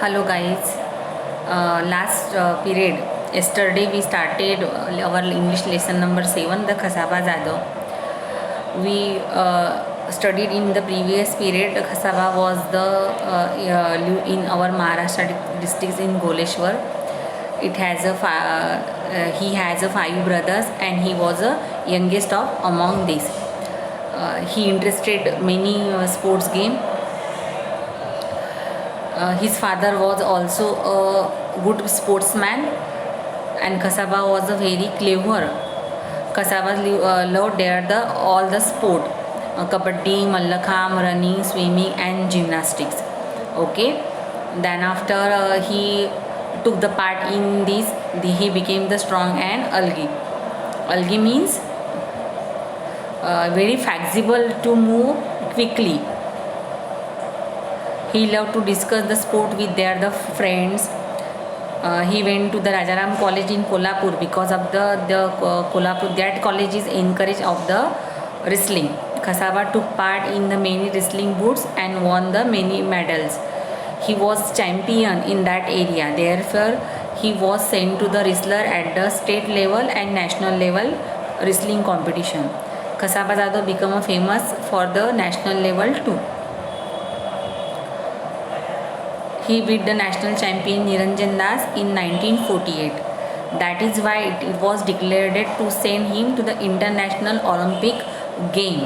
Hello guys. Last period, yesterday we started our English lesson number 7, the Khasaba Jado. We studied in the previous period. Khasaba was in our Maharashtra districts in Goleshwar. He has a 5 brothers and he was a youngest of among these. He interested many sports game. His father was also a good sportsman, and Kasaba was a very clever. Kasaba loved all the sport, kabaddi, mallakham, running, swimming, and gymnastics. Okay, then after he took the part in these, he became the strong and algi. Algi means very flexible to move quickly. He loved to discuss the sport with the friends. He went to the Rajaram College in Kolhapur because of the Kolhapur, that college is encouraged of the wrestling. Kasaba took part in the many wrestling bouts and won the many medals. He was champion in that area. Therefore, he was sent to the wrestler at the state level and national level wrestling competition. Kasaba Jadhav became famous for the national level too. He beat the national champion Niranjan Das in 1948. That is why it was declared to send him to the International Olympic Game.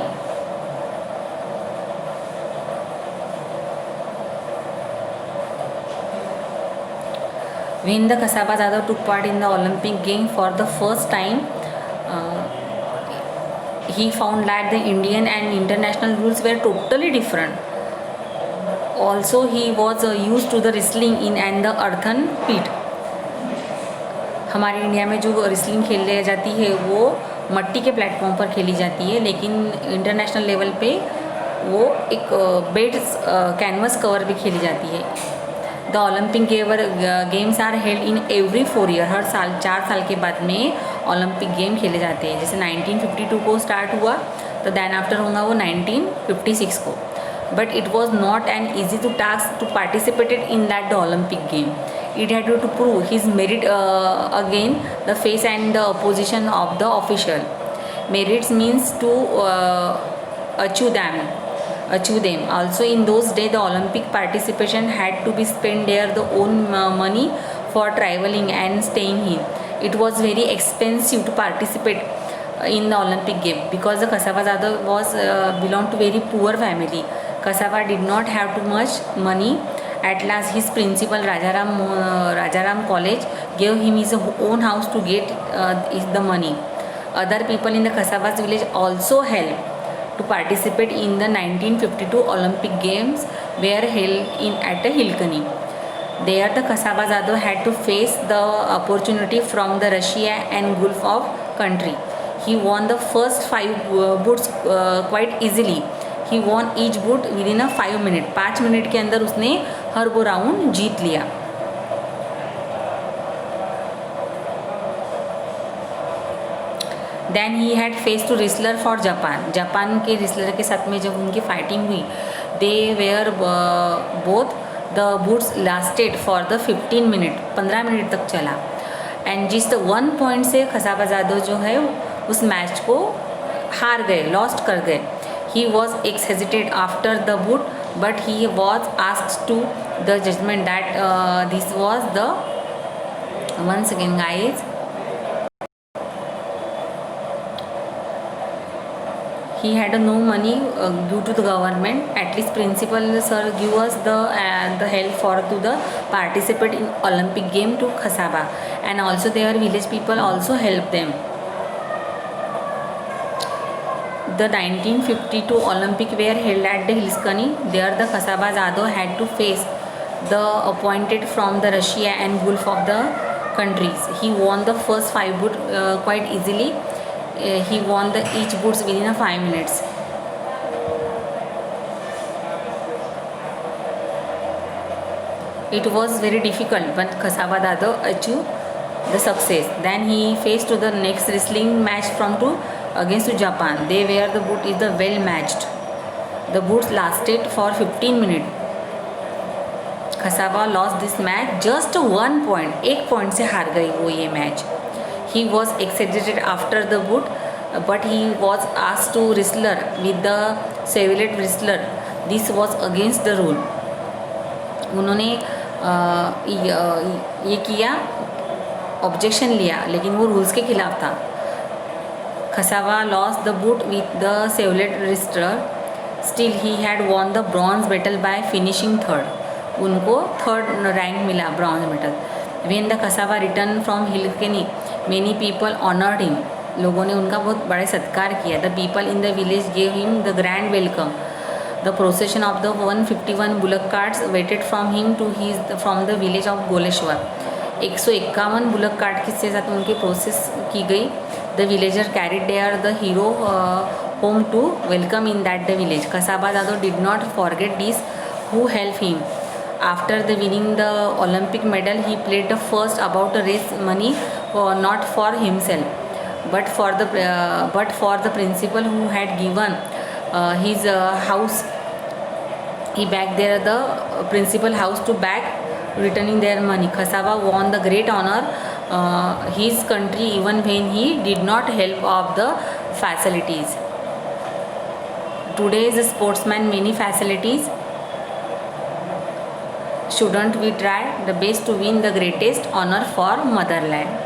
When the Kasaba Jadhav took part in the Olympic game for the first time, he found that the Indian and international rules were totally different. Also, he was used to the wrestling in and the earthen pit. हमारे India में जो wrestling खेली जाती है वो मट्टी के platform पर खेली जाती है, लेकिन इंटरनेशनल लेवल पे वो एक बेड कैनवस कवर भी खेली जाती है. The Olympic games are held in every 4 year. हर साल 4 साल के बाद में ओलंपिक गेम खेले जाते हैं. जैसे 1952 को स्टार्ट हुआ तो दैन आफ्टर होगा वो 1956 को. But it was not an easy task to participate in that the Olympic game. It had to prove his merit again the face and the opposition of the official. Merits means to achieve them. Also in those days the Olympic participation had to be spent their own money for traveling and staying in. It was very expensive to participate in the Olympic game because the Kasaba Jadhav was belonged to very poor family. Kasaba did not have too much money. At last, his principal Rajaram College gave him his own house to get the money. Other people in the Kasaba's village also helped to participate in the 1952 Olympic Games were held at Hilkani. There, the Kasaba Jadhav had to face the opportunity from the Russia and Gulf of country. He won the first 5 bouts quite easily. He won each bout within a 5 minute. 5 minute के अंदर उसने हर वो round जीत लिया. Then he had faced to wrestler for Japan. Japan के wrestler के साथ में जब उनकी फाइटिंग हुई, they were both the bouts lasted for the 15 minute. 15 minute तक चला. And जिस 1 point से खसाबा जादव जो है उस मैच को हार गए, लॉस्ट कर गए. He was hesitant after the bout, but he was asked to the judgment that this was the once again guys. He had no money due to the government. At least principal sir give us the help for to the participate in Olympic game to Kasaba, and also their village people also help them. The 1952 Olympic were held at the Hilkani. There the Kasaba Jadhav had to face the appointed from the Russia and Gulf of the countries. He won the first 5 bouts quite easily. He won each bouts within 5 minutes. It was very difficult, but Kasaba Jadhav achieved the success. Then he faced to the next wrestling match against Japan. They were the bout is the well matched. The bouts lasted for 15 minutes. Khashaba loss this match just 1 point, 1 point से हार गई वो ये मैच. He was exceeded after the bout, but he was asked to wrestler with the Soviet wrestler. This was against the rule. उन्होंने ये किया, objection लिया, लेकिन वो रूल्स के खिलाफ था. Khashaba lost the bout with the Soviet wrestler. Still he had won the bronze medal by finishing third. उनको थर्ड रैंक मिला, bronze medal. When the Khashaba return from Helsinki, many people honoured him. लोगों ने उनका बहुत बड़े सत्कार किया. The people in the village gave him the grand welcome. The procession of the 151 bullock carts waited from him to his from the village of Goleshwar. 151 bullock cart के साथ उनकी प्रोसेस की गई. The villager carried their the hero home to welcome in that the village. Khashaba Dado did not forget this who help him. After the winning the Olympic medal he played the first about the race money, not for himself but for the principal who had given his house. He begged the principal house to back returning their money. Khasawa won the great honor his country even when he did not help of the facilities. Today's sportsman many facilities. Shouldn't we try the best to win the greatest honor for motherland?